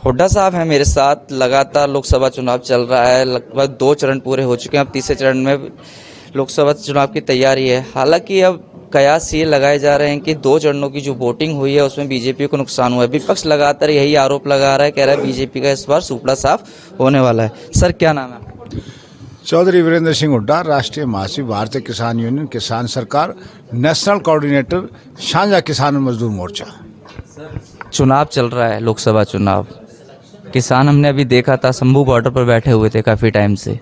हुड्डा साहब हैं मेरे साथ। लगातार लोकसभा चुनाव चल रहा है, लगभग 2 चरण पूरे हो चुके हैं। अब तीसरे चरण में लोकसभा चुनाव की तैयारी है। हालांकि अब कयास ये लगाए जा रहे हैं कि 2 चरणों की जो वोटिंग हुई है उसमें बीजेपी को नुकसान हुआ है। विपक्ष लगातार यही आरोप लगा रहा है, कह रहा है बीजेपी का इस बार सुपड़ा साफ होने वाला है। सर क्या नाम है? चौधरी वीरेंद्र सिंह हुड्डा, राष्ट्रीय महासचिव, भारतीय किसान यूनियन, किसान सरकार, नेशनल कोऑर्डिनेटर, साझा किसान मजदूर मोर्चा। चुनाव चल रहा है, लोकसभा चुनाव। किसान हमने अभी देखा था शंभू बॉर्डर पर बैठे हुए थे काफ़ी टाइम से।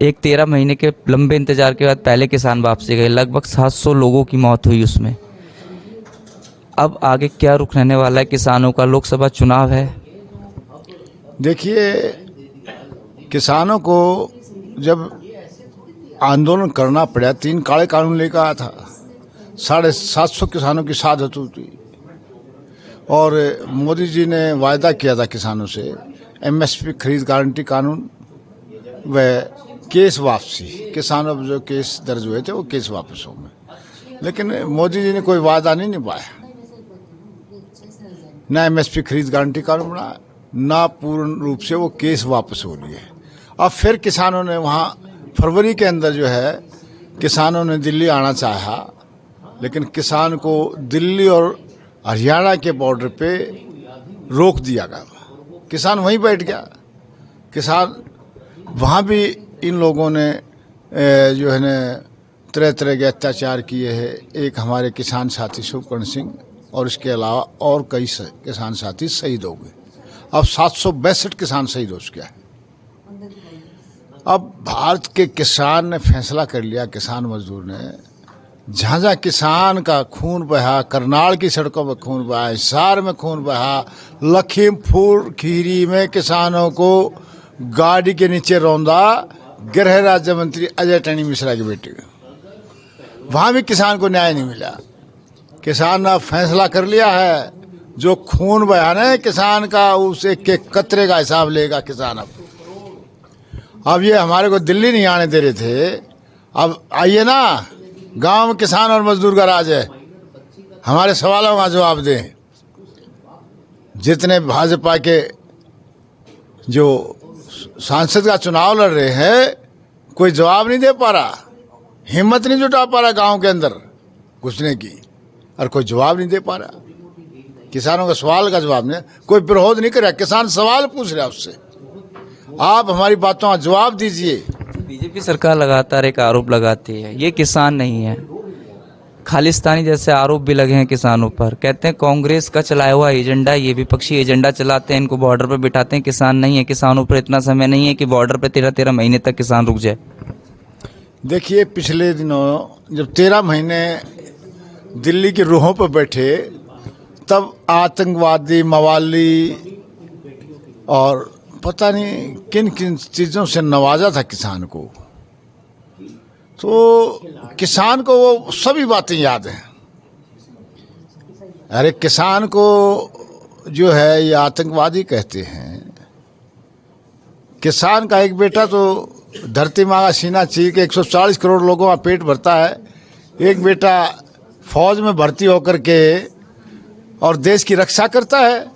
एक 13 महीने के लंबे इंतजार के बाद पहले किसान वापसी गए। लगभग 700 लोगों की मौत हुई उसमें। अब आगे क्या रुख रहने वाला है किसानों का? लोकसभा चुनाव है। देखिए, किसानों को जब आंदोलन करना पड़ा, 3 काले कानून लेकर आया था, 750 किसानों की शहादत हुई थी। और मोदी जी ने वायदा किया था किसानों से एमएसपी खरीद गारंटी कानून व केस वापसी। किसानों पर जो केस दर्ज हुए थे वो केस वापस होंगे, लेकिन मोदी जी ने कोई वादा नहीं निभाया। ना एमएसपी खरीद गारंटी कानून बनाया, ना पूर्ण रूप से वो केस वापस हो लिए। अब फिर किसानों ने वहाँ फरवरी के अंदर जो है किसानों ने दिल्ली आना चाहा, लेकिन किसान को दिल्ली और हरियाणा के बॉर्डर पे रोक दिया गया। किसान वहीं बैठ गया। किसान वहाँ भी इन लोगों ने जो है न तरह तरह के अत्याचार किए हैं। एक हमारे किसान साथी शुभकर्ण सिंह और इसके अलावा और कई किसान साथी शहीद हो गए। अब 762 किसान शहीद हो चुके हैं। अब भारत के किसान ने फैसला कर लिया, किसान मजदूर ने, जहाँ जहाँ किसान का खून बहा, करनाल की सड़कों में खून बहा, हिसार में खून बहा, लखीमपुर खीरी में किसानों को गाड़ी के नीचे रौंदा गृह राज्य मंत्री अजय टनी मिश्रा की बेटी, वहाँ भी किसान को न्याय नहीं मिला। किसान ने फैसला कर लिया है, जो खून बहा ना किसान का, उस एक कतरे का हिसाब लेगा किसान। अब ये हमारे को दिल्ली नहीं आने दे रहे थे, अब आइए ना, गांव में किसान और मजदूर का राज है। हमारे सवालों का जवाब दें। जितने भाजपा के जो सांसद का चुनाव लड़ रहे हैं, कोई जवाब नहीं दे पा रहा, हिम्मत नहीं जुटा पा रहा गांव के अंदर घुसने की, और कोई जवाब नहीं दे पा रहा। किसानों का सवाल का जवाब नहीं, कोई विरोध नहीं कर रहा। किसान सवाल पूछ रहा उससे, आप हमारी बातों का जवाब दीजिए। बीजेपी सरकार लगातार एक आरोप लगाती है, ये किसान नहीं है, खालिस्तानी जैसे आरोप भी लगे हैं किसानों पर। कहते हैं कांग्रेस का चलाया हुआ एजेंडा, ये विपक्षी एजेंडा चलाते हैं, इनको बॉर्डर पर बिठाते हैं। किसान नहीं है, किसानों पर इतना समय नहीं है कि बॉर्डर पर 13-13 महीने तक किसान रुक जाए। देखिए, पिछले दिनों जब 13 महीने दिल्ली की रूहों पर बैठे, तब आतंकवादी, मवाली और पता नहीं किन किन चीज़ों से नवाजा था किसान को। तो किसान को वो सभी बातें याद हैं। अरे किसान को जो है ये आतंकवादी कहते हैं। किसान का एक बेटा तो धरती माँ का सीना चीर के 140 करोड़ लोगों का पेट भरता है। एक बेटा फौज में भर्ती होकर के और देश की रक्षा करता है।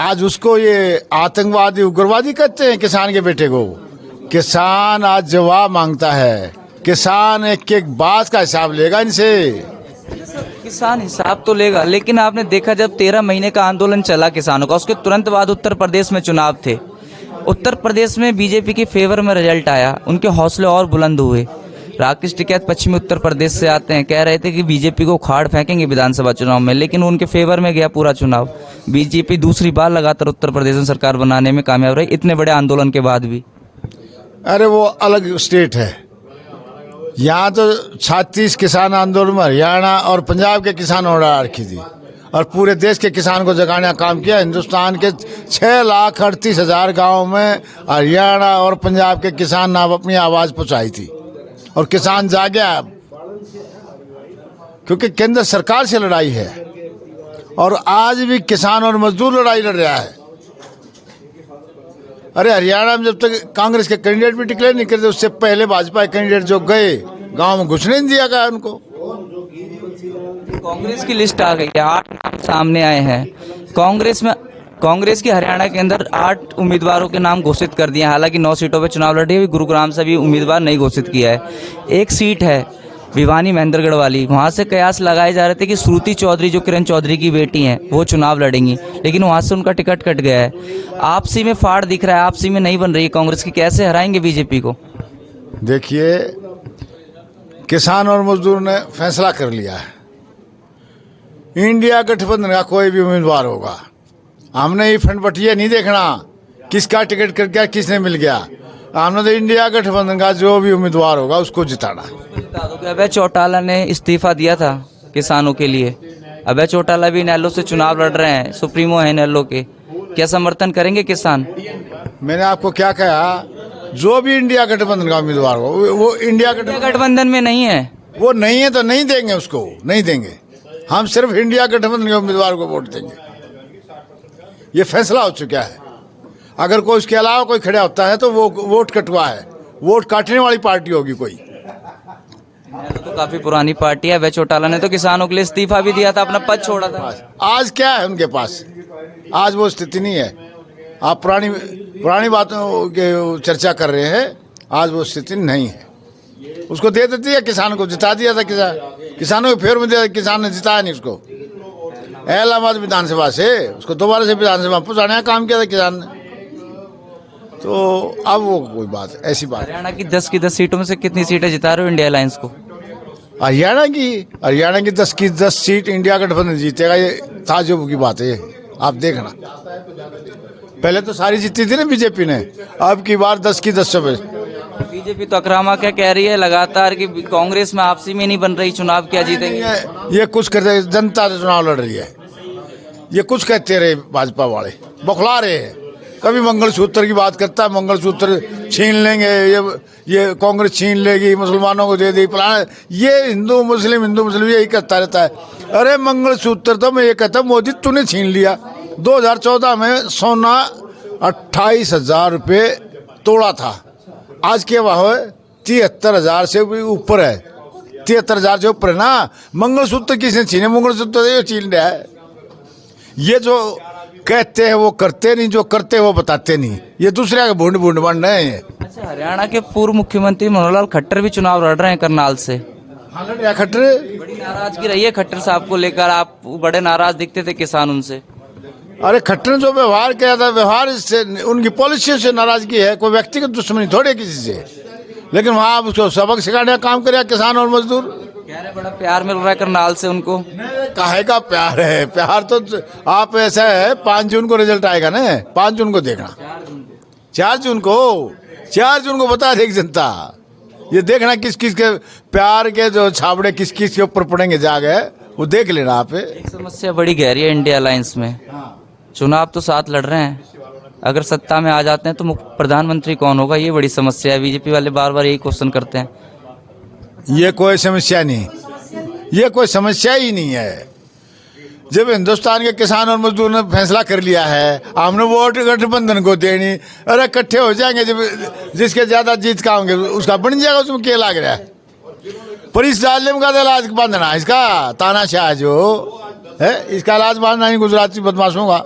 आज उसको ये आतंकवादी, उग्रवादी कहते हैं किसान के बेटे को। किसान आज जवाब मांगता है। किसान एक एक बात का हिसाब लेगा इनसे। किसान हिसाब तो लेगा, लेकिन आपने देखा जब 13 महीने का आंदोलन चला किसानों का, उसके तुरंत बाद उत्तर प्रदेश में चुनाव थे। उत्तर प्रदेश में बीजेपी के फेवर में रिजल्ट आया, उनके हौसले और बुलंद हुए। राकेश टिकैत पश्चिमी उत्तर प्रदेश से आते हैं, कह रहे थे कि बीजेपी को उखाड़ फेंकेंगे विधानसभा चुनाव में, लेकिन उनके फेवर में गया पूरा चुनाव। बीजेपी दूसरी बार लगातार उत्तर प्रदेश में सरकार बनाने में कामयाब रही, इतने बड़े आंदोलन के बाद भी। अरे वो अलग स्टेट है। यहाँ तो 36 किसान आंदोलन में हरियाणा और पंजाब के किसानों ने रखी थी, और पूरे देश के किसान को जगाने का काम किया। हिंदुस्तान के 6,38,000 गाँव में हरियाणा और पंजाब के किसान ने अपनी आवाज़ पहुँचाई थी, और किसान जाग गया अब, क्योंकि केंद्र सरकार से लड़ाई है। और आज भी किसान और मजदूर लड़ाई लड़ रहा है। अरे हरियाणा में जब तक कांग्रेस के कैंडिडेट भी डिक्लेयर नहीं करते, उससे पहले भाजपा के कैंडिडेट जो गए गांव में घुसने नहीं दिया गया उनको। कांग्रेस की लिस्ट आ गई है, 8 नाम सामने आए हैं। कांग्रेस में कांग्रेस की हरियाणा के अंदर 8 उम्मीदवारों के नाम घोषित कर दिए हैं। हालांकि 9 सीटों पर चुनाव लड़े हुए, गुरुग्राम से भी उम्मीदवार नहीं घोषित किया है। एक सीट है भिवानी महेंद्रगढ़ वाली, वहां से कयास लगाए जा रहे थे कि श्रुति चौधरी जो किरण चौधरी की बेटी हैं वो चुनाव लड़ेंगी, लेकिन वहां से उनका टिकट कट गया है। आपसी में फाड़ दिख रहा है, आपसी में नहीं बन रही है कांग्रेस की, कैसे हराएंगे बीजेपी को? देखिए, किसान और मजदूर ने फैसला कर लिया है, इंडिया गठबंधन का कोई भी उम्मीदवार होगा। हमने ये फंड बटिया नहीं देखना किसका टिकट कट गया, किसने मिल गया। हमने तो इंडिया गठबंधन का जो भी उम्मीदवार होगा उसको जिताना। बता दो कि अभय चौटाला ने इस्तीफा दिया था किसानों के लिए। अभय चौटाला भी इनेलो से चुनाव लड़ रहे हैं, सुप्रीमो है इनेलो के। क्या समर्थन करेंगे किसान? मैंने आपको क्या कहा, जो भी इंडिया गठबंधन का उम्मीदवार हो वो इंडिया गठबंधन में नहीं है, वो नहीं है तो नहीं देंगे, उसको नहीं देंगे। हम सिर्फ इंडिया गठबंधन के उम्मीदवार को वोट देंगे, ये फैसला हो चुका है। अगर कोई उसके अलावा कोई खड़ा होता है तो वो वोट कटवा है, वोट काटने वाली पार्टी होगी कोई। तो काफी पुरानी पार्टी है। अभय चौटाला ने तो किसानों के लिए इस्तीफा भी दिया था, अपना पद छोड़ा था। आज क्या है उनके पास? आज वो स्थिति नहीं है। आप पुरानी बातों के चर्चा कर रहे हैं, आज वो स्थिति नहीं है। उसको दे देती है, किसान को जिता दिया था, किसानों के फेर में दिया, किसान ने जिताया नहीं उसको। इलाहाबाद विधानसभा से उसको दोबारा से विधानसभा पहुंचाने का काम किया था किसान ने। तो अब वो कोई बात, ऐसी बात। हरियाणा की 10 की 10 सीटों में से कितनी सीटें जिता रहे हो इंडिया अलायंस को? हरियाणा की 10 की 10 सीट इंडिया गठबंधन जीतेगा, ये ताज्जुब की बात है। आप देखना, पहले तो सारी जीती थी ना बीजेपी ने, अब की बार 10 की 10 पे। बीजेपी तो अक्रामा क्या कह रही है लगातार कि कांग्रेस में आपसी में नहीं बन रही, चुनाव क्या जीतेंगे? ये कुछ करते, जनता से चुनाव लड़ रही है, ये कुछ कहते रहे भाजपा वाले, बौखला रहे हैं। कभी मंगलसूत्र की बात करता है, मंगलसूत्र छीन लेंगे, ये कांग्रेस छीन लेगी, मुसलमानों को दे दी फलाना। ये हिंदू मुस्लिम यही कहता रहता है। अरे मंगलसूत्र तो मैं ये कहता हूँ, मोदी तूने छीन लिया। 2014 में सोना 28,000 रुपये तोड़ा था, आज के भाव 73,000 से ऊपर है। 73,000 से ऊपर है ना। मंगलसूत्र किसने छीने? मंगलसूत्र ये छीन रहा है। ये जो कहते हैं वो करते नहीं, जो करते हैं वो बताते नहीं। ये दूसरे का भूंड बन रहे हैं। अच्छा, हरियाणा के पूर्व मुख्यमंत्री मनोहर लाल खट्टर भी चुनाव लड़ रहे हैं करनाल से। हाँ, लड़ रहा खट्टर। बड़ी नाराजगी रही है खट्टर साहब को लेकर, आप बड़े नाराज दिखते थे किसान उनसे। अरे खट्टर ने जो व्यवहार किया था, व्यवहार से उनकी पॉलिसी से नाराजगी है, कोई व्यक्तिगत दुश्मनी थोड़ी किसी से। लेकिन वहाँ उसको सबक सिखाने का काम करे किसान और मजदूर। कह रहे बड़ा प्यार मिल रहा है करनाल से उनको। काहे का प्यार है? प्यार तो आप ऐसा है, 5 जून को रिजल्ट आएगा ना, 5 जून को देखना। 4 जून को बता देगी जनता। ये देखना किस किस के प्यार के जो छाबड़े किस किस के ऊपर पड़ेंगे जाके, वो देख लेना आप। एक समस्या बड़ी गहरी है इंडिया अलायंस में। चुनाव तो साथ लड़ रहे हैं, अगर सत्ता में आ जाते हैं तो प्रधानमंत्री कौन होगा, ये बड़ी समस्या है। बीजेपी वाले बार बार यही क्वेश्चन करते हैं। ये कोई समस्या नहीं, ये कोई समस्या ही नहीं है। जब हिंदुस्तान के किसान और मजदूर ने फैसला कर लिया है, हमने वोट गठबंधन को देनी। अरे इकट्ठे हो जाएंगे, जब जिसके ज्यादा जीत का होंगे उसका बन जाएगा, उसमें क्या लग रहा है? पर इस जालिम का इलाज बांधना, इसका तानाशाह जो है, इसका इलाज बांधना ही गुजराती बदमाशों का।